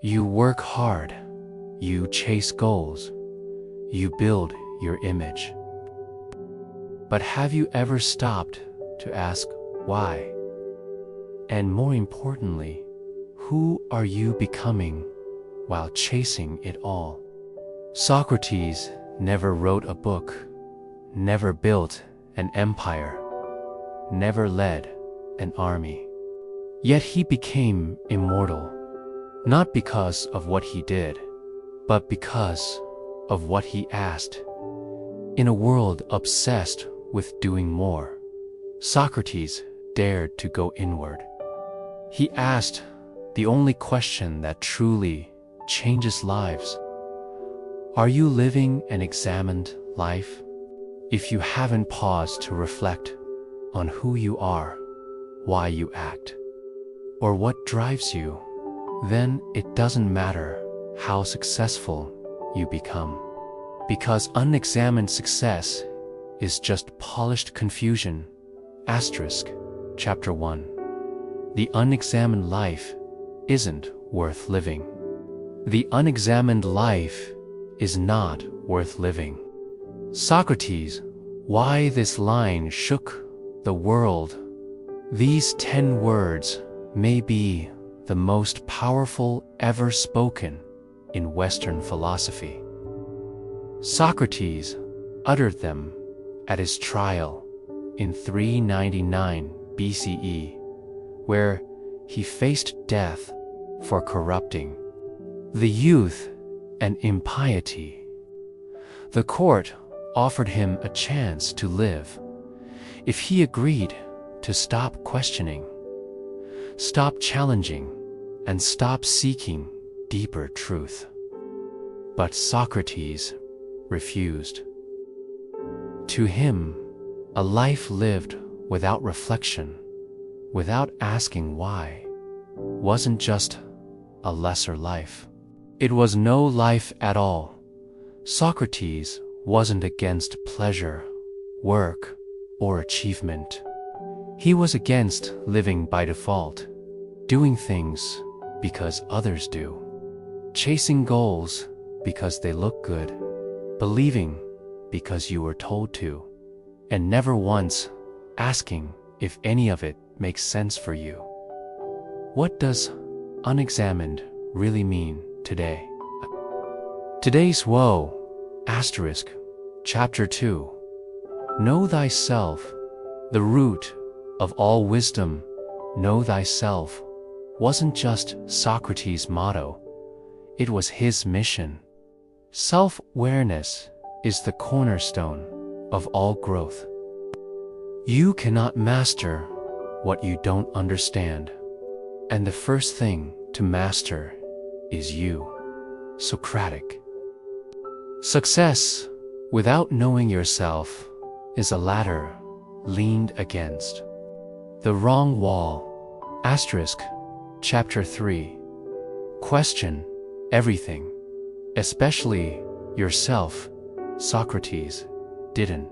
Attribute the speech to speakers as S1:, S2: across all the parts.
S1: You work hard, you chase goals, you build your image. But have you ever stopped to ask why? And more importantly, who are you becoming while chasing it all? Socrates never wrote a book, never built an empire, never led an army. Yet he became immortal, not because of what he did, but because of what he asked. In a world obsessed with doing more, Socrates dared to go inward. He asked the only question that truly changes lives. Are you living an examined life? If you haven't paused to reflect on who you are, why you act, or what drives you, then it doesn't matter how successful you become. Because unexamined success is just polished confusion. Chapter 1. The unexamined life isn't worth living. The unexamined life is not worth living. Socrates, why this line shook the world. These 10 words may be the most powerful ever spoken in Western philosophy. Socrates uttered them at his trial in 399 BCE, where he faced death for corrupting the youth and impiety. The court offered him a chance to live if he agreed to stop questioning, stop challenging, and stop seeking deeper truth. But Socrates refused. To him, a life lived without reflection, without asking why, wasn't just a lesser life. It was no life at all. Socrates wasn't against pleasure, work, or achievement. He was against living by default, doing things because others do, chasing goals because they look good, believing because you were told to, and never once asking if any of it makes sense for you. What does unexamined really mean today? Today's woe, Chapter 2. Know thyself, the root of all wisdom. Know thyself wasn't just Socrates' motto, it was his mission. Self-awareness is the cornerstone of all growth. You cannot master what you don't understand, and the first thing to master is you. Socratic. Success without knowing yourself is a ladder leaned against the wrong wall. Chapter 3. Question everything, especially yourself. Socrates didn't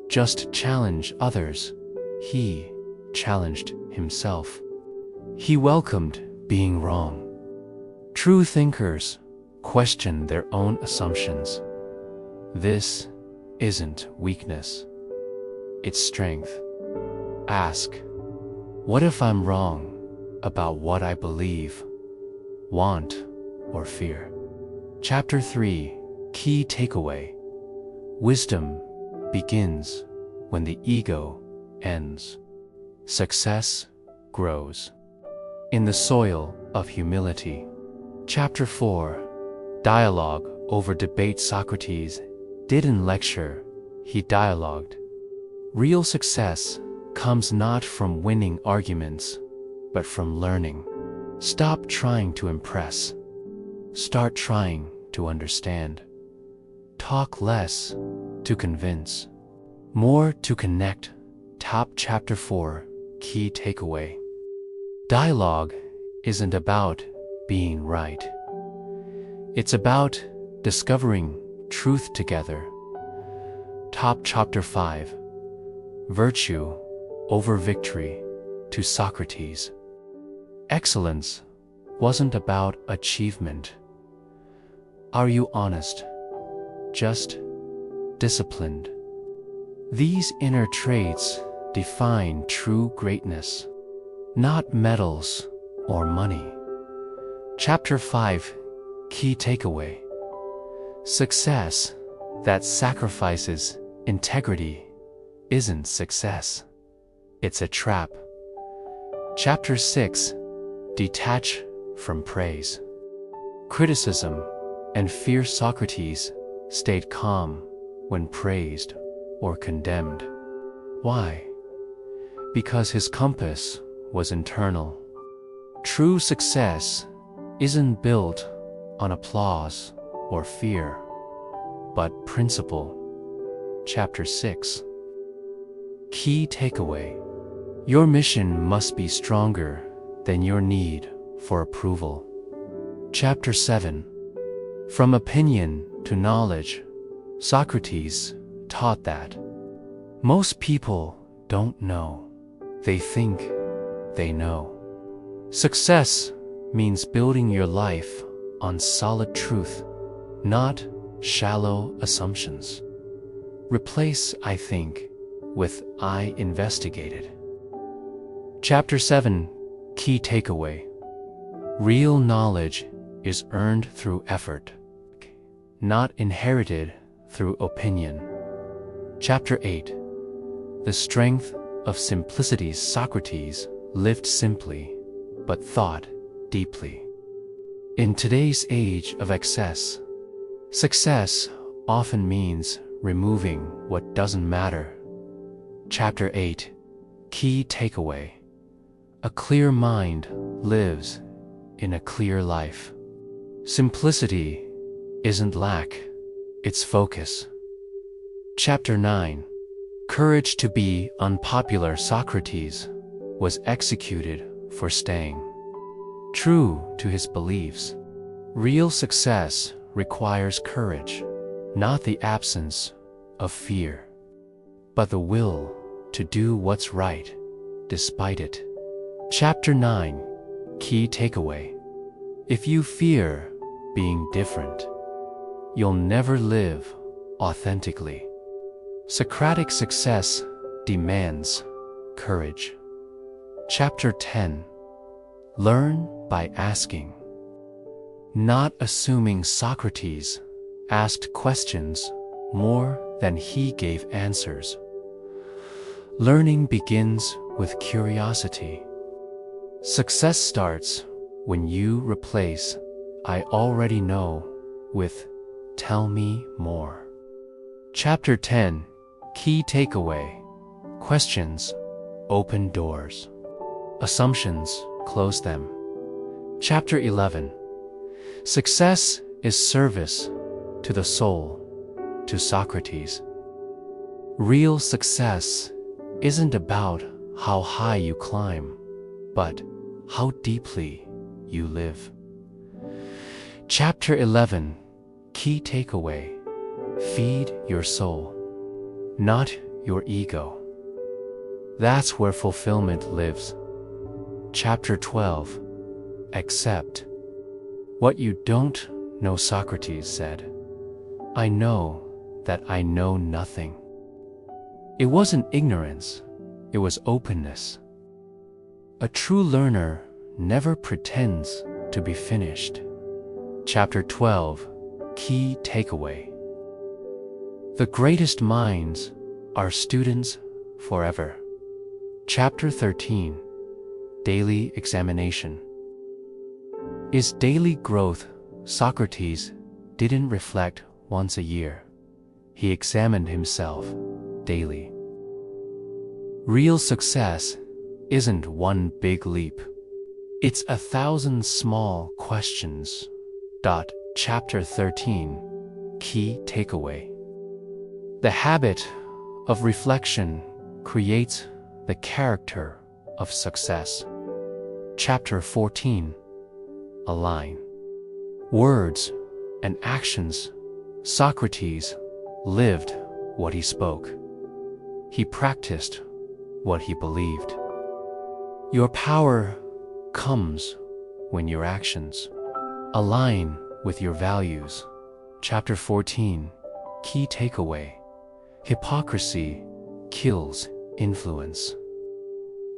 S1: just challenge others, he challenged himself. He welcomed being wrong. True thinkers question their own assumptions. This isn't weakness, it's strength. Ask, what if I'm wrong about what I believe, want, or fear? Chapter 3. Key takeaway. Wisdom begins when the ego ends. Success grows in the soil of humility. Chapter 4. Dialogue over debate. Socrates didn't lecture, he dialogued. Real success comes not from winning arguments, but from learning. Stop trying to impress. Start trying to understand. Talk less to convince, more to connect. Chapter 4. Key takeaway. Dialogue isn't about being right. It's about discovering truth together. Chapter 5. Virtue over victory. To Socrates. Excellence wasn't about achievement. Are you honest? Just disciplined? These inner traits define true greatness, not medals or money. Chapter 5, Key Takeaway. Success that sacrifices integrity isn't success. It's a trap. Chapter 6, Detach from praise. Criticism and fierce Socrates stayed calm when praised or condemned. Why? Because his compass was internal. True success isn't built on applause or fear, but principle. Chapter 6. Key takeaway. Your mission must be stronger than your need for approval. Chapter 7. From opinion to knowledge, Socrates taught that most people don't know, they think they know. Success means building your life on solid truth, not shallow assumptions. Replace "I think" with "I investigated." Chapter 7, Key Takeaway. Real knowledge is earned through effort, not inherited through opinion. Chapter 8. The strength of simplicity. Socrates lived simply, but thought deeply. In today's age of excess, success often means removing what doesn't matter. Chapter 8, Key Takeaway. A clear mind lives in a clear life. Simplicity isn't lack, it's focus. Chapter 9. Courage to be unpopular. Socrates was executed for staying true to his beliefs. Real success requires courage, not the absence of fear, but the will to do what's right despite it. Chapter 9, Key Takeaway. If you fear being different, you'll never live authentically. Socratic success demands courage. Chapter 10. Learn by asking, not assuming. Socrates asked questions more than he gave answers. Learning begins with curiosity. Success starts when you replace "I already know" with "Tell me more." Chapter 10, Key Takeaway. Questions open doors. Assumptions close them. Chapter 11. Success is service to the soul. To Socrates. Real success isn't about how high you climb, but how deeply you live. Chapter 11, Key Takeaway. Feed your soul, not your ego. That's where fulfillment lives. Chapter 12. Accept what you don't know. Socrates said, "I know that I know nothing." It wasn't ignorance, it was openness. A true learner never pretends to be finished. Chapter 12, Key Takeaway. The greatest minds are students forever. Chapter 13, Daily Examination. Is daily growth. Socrates didn't reflect once a year. He examined himself daily. Real success isn't one big leap. It's 1,000 small questions. Chapter 13, Key Takeaway. The habit of reflection creates the character of success. Chapter 14. Align words and actions. Socrates lived what he spoke. He practiced what he believed. Your power comes when your actions align with your values. Chapter 14. Key takeaway. Hypocrisy kills influence.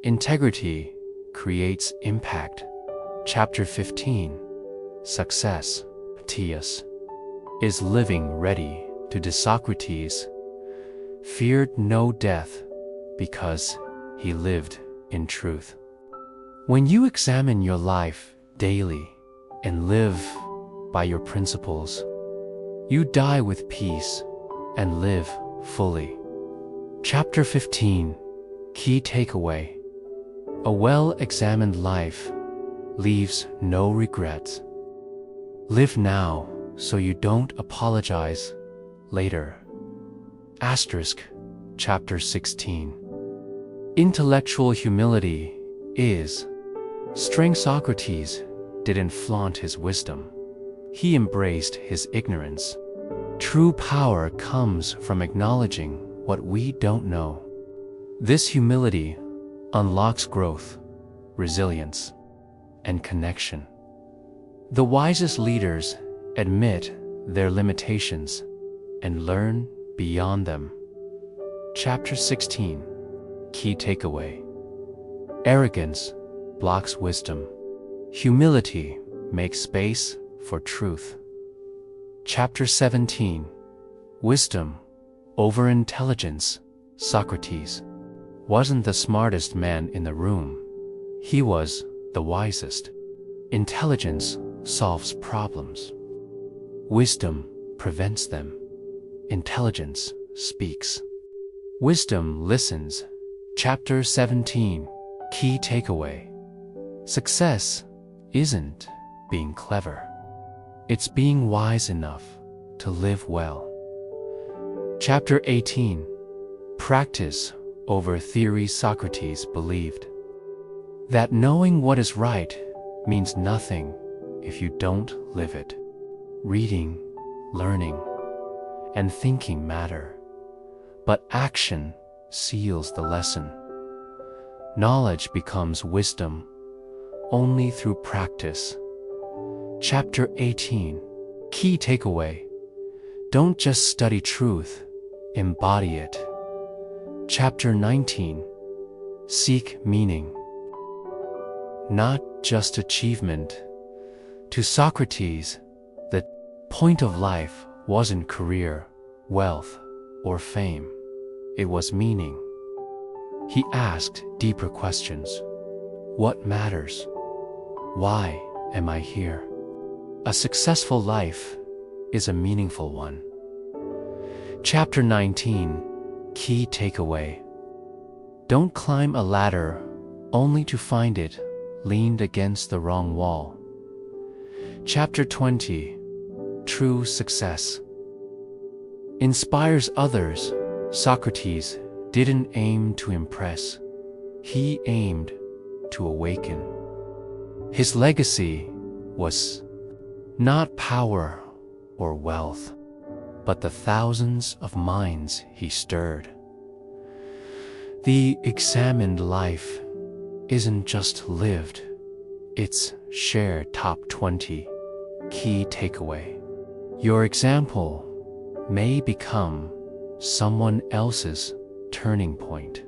S1: Integrity creates impact. Chapter 15. Success. Socrates is living ready to Socrates feared no death because he lived in truth. When you examine your life daily and live by your principles, you die with peace and live fully. Chapter 15. Key takeaway. A well-examined life leaves no regrets. Live now so you don't apologize later. Asterisk. Chapter 16. Intellectual humility is strength. Socrates didn't flaunt his wisdom. He embraced his ignorance. True power comes from acknowledging what we don't know. This humility unlocks growth, resilience, and connection. The wisest leaders admit their limitations and learn beyond them. Chapter 16. Key takeaway. Arrogance blocks wisdom. Humility makes space for truth. Chapter 17. Wisdom over intelligence. Socrates wasn't the smartest man in the room. He was the wisest. Intelligence solves problems. Wisdom prevents them. Intelligence speaks. Wisdom listens. Chapter 17. Key takeaway. Success isn't being clever. It's being wise enough to live well. Chapter 18. Practice over theory. Socrates believed that knowing what is right means nothing if you don't live it. Reading, learning, and thinking matter, but action seals the lesson. Knowledge becomes wisdom only through practice. Chapter 18. Key takeaway. Don't just study truth, embody it. Chapter 19. Seek meaning, not just achievement. To Socrates, the point of life wasn't career, wealth, or fame. It was meaning. He asked deeper questions. What matters? Why am I here? A successful life is a meaningful one. Chapter 19. Key takeaway. Don't climb a ladder only to find it leaned against the wrong wall. Chapter 20. True success inspires others. Socrates didn't aim to impress. He aimed to awaken. His legacy was not power or wealth, but the thousands of minds he stirred. The examined life isn't just lived, it's shared. Top 20. Key takeaway. Your example may become someone else's turning point.